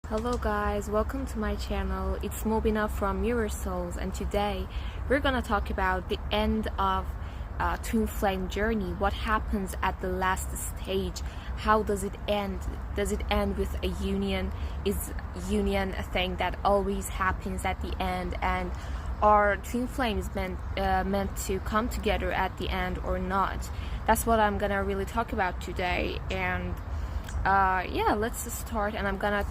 Hello guys, welcome to my channel. It's Mobina from Mirror Souls, and today we're gonna talk about the end of twin flame journey. What happens at the last stage? How does it end? Does it end with a union? Is union a thing that always happens at the end? And are twin flames meant to come together at the end or not? That's what I'm gonna really talk about today. And yeah, let's start. And I'm gonna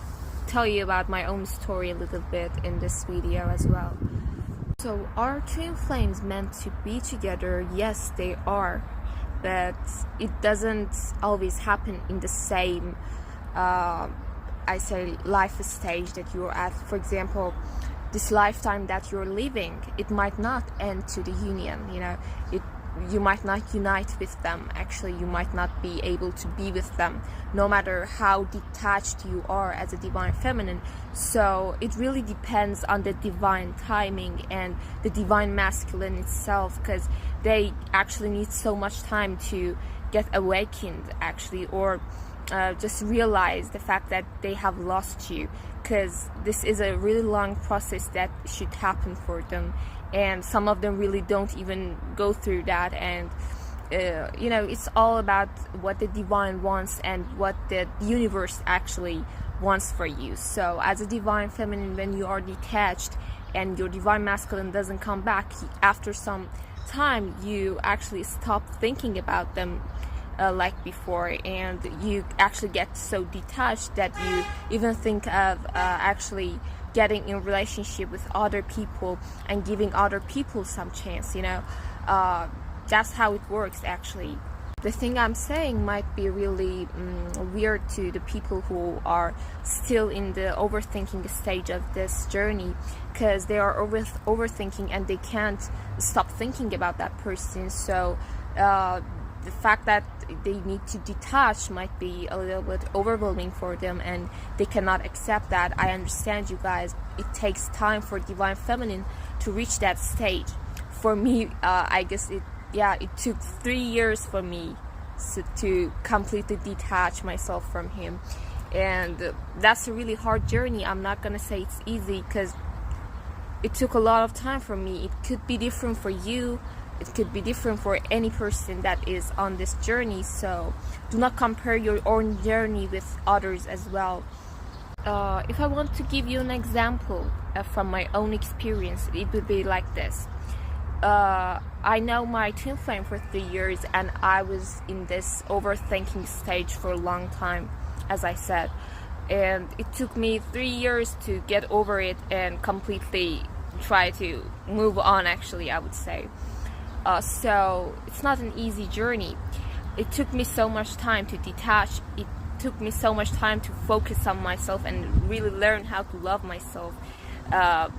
tell you about my own story a little bit in this video as well. So, are twin flames meant to be together? Yes, they are, but it doesn't always happen in the same life stage that you're at. For example, this lifetime that you're living, it might not end to the union. You might not unite with them. Actually, you might not be able to be with them, no matter how detached you are as a divine feminine. So it really depends on the divine timing and the divine masculine itself, because they actually need so much time to get awakened, actually, or just realize the fact that they have lost you, because this is a really long process that should happen for them. And some of them really don't even go through that. And it's all about what the divine wants and what the universe actually wants for you. So as a divine feminine, when you are detached and your divine masculine doesn't come back, after some time you actually stop thinking about them like before, and you actually get so detached that you even think of actually getting in relationship with other people and giving other people some chance. That's how it works. Actually, the thing I'm saying might be really weird to the people who are still in the overthinking stage of this journey, because they are overthinking and they can't stop thinking about that person. So the fact that they need to detach might be a little bit overwhelming for them, and they cannot accept that. I understand you guys. It takes time for divine feminine to reach that stage. For me, I guess it took 3 years for me to completely detach myself from him, and that's a really hard journey. I'm not gonna say it's easy, because it took a lot of time for me. It could be different for you. It could be different for any person that is on this journey. So do not compare your own journey with others as well. If I want to give you an example from my own experience, it would be like this. I know my twin flame for 3 years, and I was in this overthinking stage for a long time, as I said. And it took me 3 years to get over it and completely try to move on, actually, I would say. So it's not an easy journey. It took me so much time to detach. It took me so much time to focus on myself and really learn how to love myself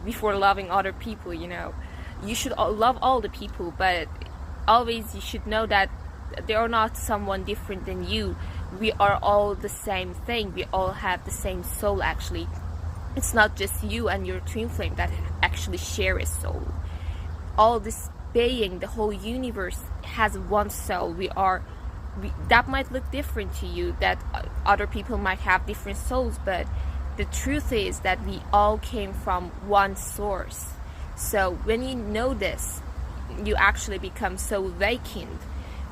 before loving other people. You should love all the people, but always you should know that they are not someone different than you. We are all the same thing. We all have the same soul, actually. It's not just you and your twin flame that actually share a soul. All this being, the whole universe has one soul. That might look different to you, that other people might have different souls, but the truth is that we all came from one source. So when you know this, you actually become so awakened.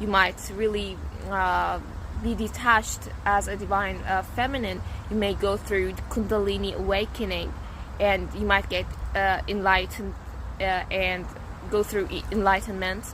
You might really be detached as a divine feminine. You may go through Kundalini awakening, and you might get enlightened and go through enlightenment,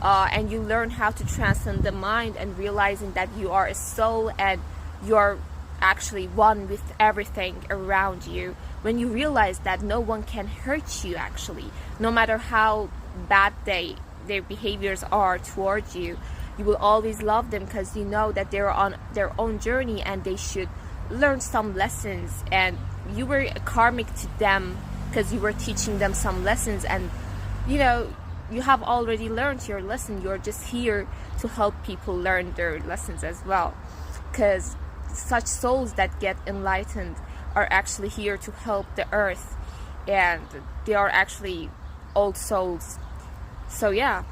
and you learn how to transcend the mind and realizing that you are a soul and you are actually one with everything around you. When you realize that no one can hurt you, actually, no matter how bad their behaviors are towards you, you will always love them, because you know that they're on their own journey and they should learn some lessons, and you were karmic to them because you were teaching them some lessons, and you have already learned your lesson. You're just here to help people learn their lessons as well, because such souls that get enlightened are actually here to help the earth, and they are actually old souls. So yeah.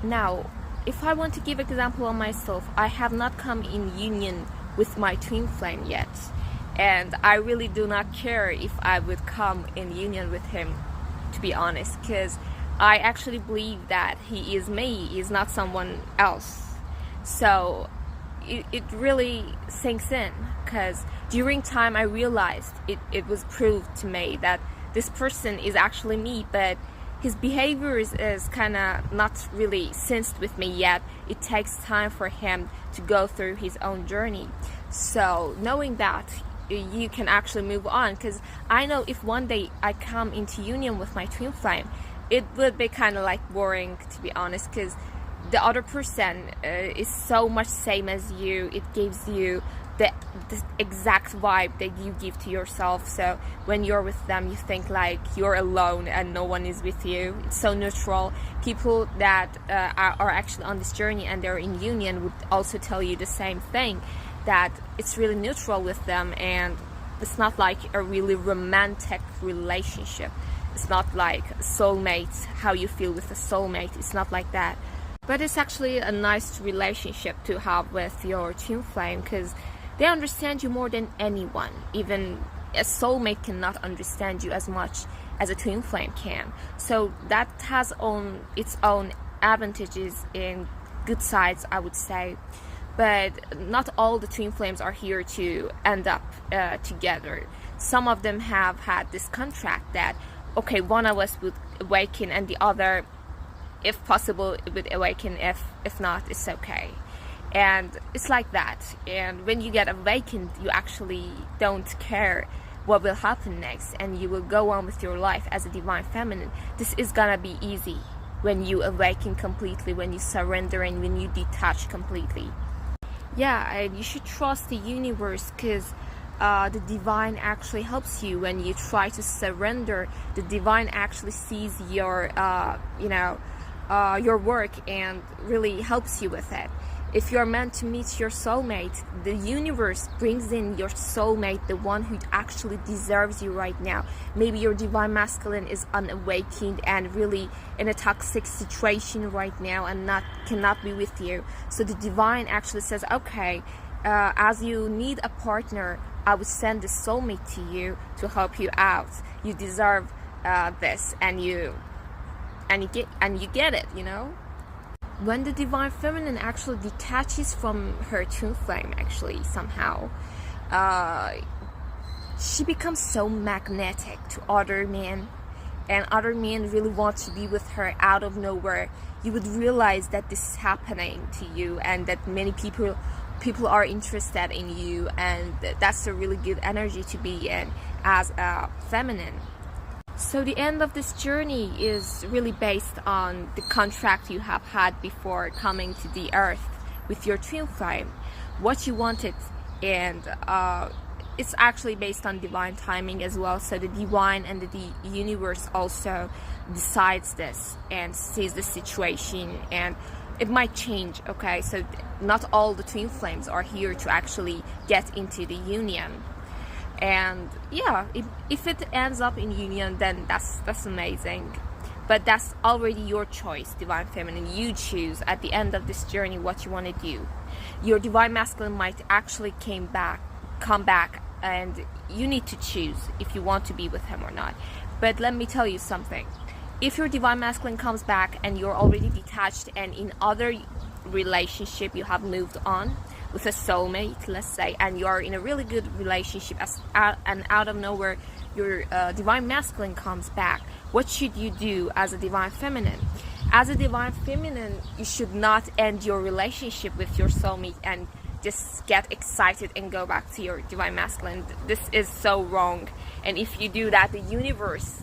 Now, if I want to give example on myself, I have not come in union with my twin flame yet, and I really do not care if I would come in union with him, to be honest, because I actually believe that he is me, he is not someone else. So it really sinks in, because during time I realized it was proved to me that this person is actually me, but his behavior is kind of not really synced with me yet. It takes time for him to go through his own journey. So knowing that, you can actually move on, because I know if one day I come into union with my twin flame, it would be kind of like boring, to be honest, because the other person is so much same as you. It gives you the exact vibe that you give to yourself. So when you're with them, you think like you're alone and no one is with you. It's so neutral. People that are actually on this journey and they're in union would also tell you the same thing, that it's really neutral with them, and it's not like a really romantic relationship. It's not like soulmates, how you feel with a soulmate. It's not like that. But it's actually a nice relationship to have with your twin flame, because they understand you more than anyone. Even a soulmate cannot understand you as much as a twin flame can. So that has its own advantages and good sides, I would say. But not all the twin flames are here to end up together. Some of them have had this contract that, okay, one of us would awaken and the other, if possible, it would awaken. If not, it's okay. And it's like that. And when you get awakened, you actually don't care what will happen next, and you will go on with your life as a divine feminine. This is gonna be easy when you awaken completely, when you surrender and when you detach completely. Yeah, and you should trust the universe, because the divine actually helps you when you try to surrender. The divine actually sees your your work and really helps you with it. If you're meant to meet your soulmate, the universe brings in your soulmate, the one who actually deserves you right now. Maybe your divine masculine is unawakened and really in a toxic situation right now and cannot be with you. So the divine actually says, okay, as you need a partner, I would send the soulmate to you to help you out. You deserve this, and you get it, you know. When the divine feminine actually detaches from her twin flame, actually somehow, she becomes so magnetic to other men, and other men really want to be with her out of nowhere. You would realize that this is happening to you, and that many people are interested in you, and that's a really good energy to be in as a feminine. So the end of this journey is really based on the contract you have had before coming to the earth with your twin flame, what you wanted, and it's actually based on divine timing as well. So the divine and the universe also decides this and sees the situation, and it might change, okay? So not all the twin flames are here to actually get into the union. And yeah, if it ends up in union, then that's amazing. But that's already your choice, divine feminine. You choose at the end of this journey what you want to do. Your divine masculine might actually come back, and you need to choose if you want to be with him or not. But let me tell you something. If your divine masculine comes back and you're already detached, and in other relationship you have moved on with a soulmate, let's say, and you're in a really good relationship, and out of nowhere your divine masculine comes back, what should you do as a divine feminine? As a divine feminine, you should not end your relationship with your soulmate and just get excited and go back to your divine masculine. This is so wrong, and if you do that, the universe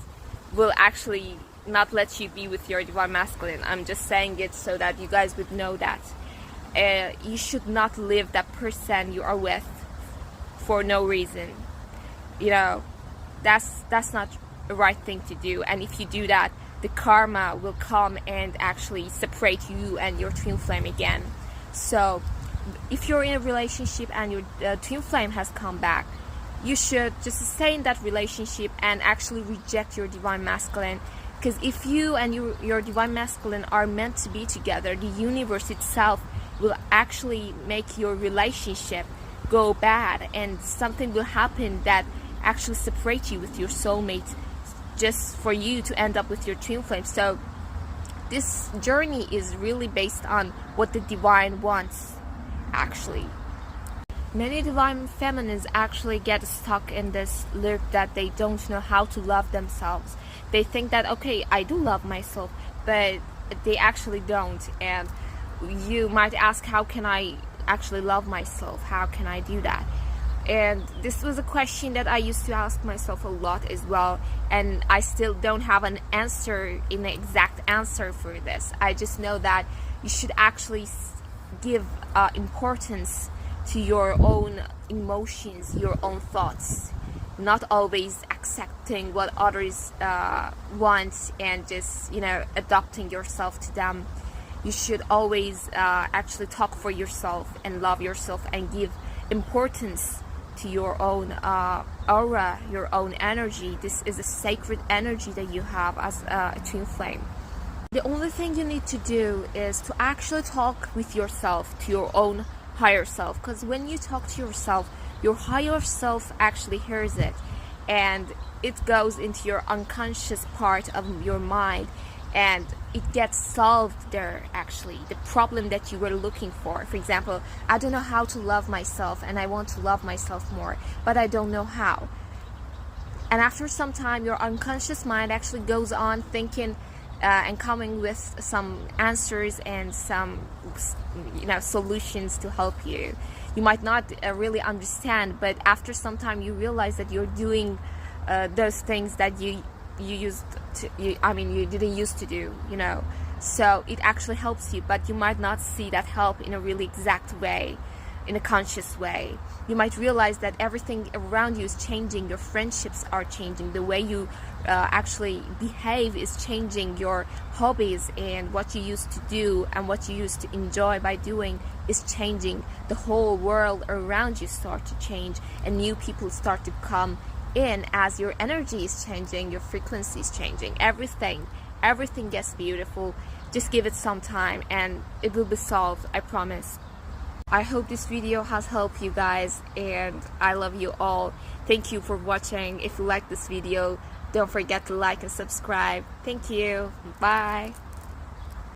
will actually not let you be with your divine masculine. I'm just saying it so that you guys would know that. You should not leave that person you are with for no reason. You know, that's not the right thing to do. And if you do that, the karma will come and actually separate you and your twin flame again. So if you're in a relationship and your twin flame has come back, you should just stay in that relationship and actually reject your divine masculine. Because if you and your divine masculine are meant to be together, the universe itself will actually make your relationship go bad, and something will happen that actually separate you with your soulmate, just for you to end up with your twin flame. So this journey is really based on what the divine wants, actually. Many divine feminines actually get stuck in this loop that they don't know how to love themselves. They think that, okay, I do love myself, but they actually don't. And you might ask, how can I actually love myself? How can I do that? And this was a question that I used to ask myself a lot as well, and I still don't have an exact answer for this. I just know that you should actually give importance to your own emotions, your own thoughts, not always accepting what others want and just, adopting yourself to them. You should always actually talk for yourself and love yourself and give importance to your own aura, your own energy. This is a sacred energy that you have as a twin flame. The only thing you need to do is to actually talk with yourself, to your own higher self, because when you talk to yourself, your higher self actually hears it, and it goes into your unconscious part of your mind, and it gets solved there. Actually, the problem that you were looking for example, I don't know how to love myself, and I want to love myself more, but I don't know how. And after some time, your unconscious mind actually goes on thinking and coming with some answers and some solutions to help you. You might not really understand, but after some time you realize that you're doing those things that you didn't used to do, so it actually helps you, but you might not see that help in a really exact way, in a conscious way. You might realize that everything around you is changing, your friendships are changing, the way you actually behave is changing, your hobbies and what you used to do and what you used to enjoy by doing is changing. The whole world around you start to change, and new people start to come in as your energy is changing, your frequency is changing. Everything gets beautiful. Just give it some time and it will be solved, I promise. I hope this video has helped you guys, and I love you all. Thank you for watching. If you like this video, don't forget to like and subscribe. Thank you. Bye.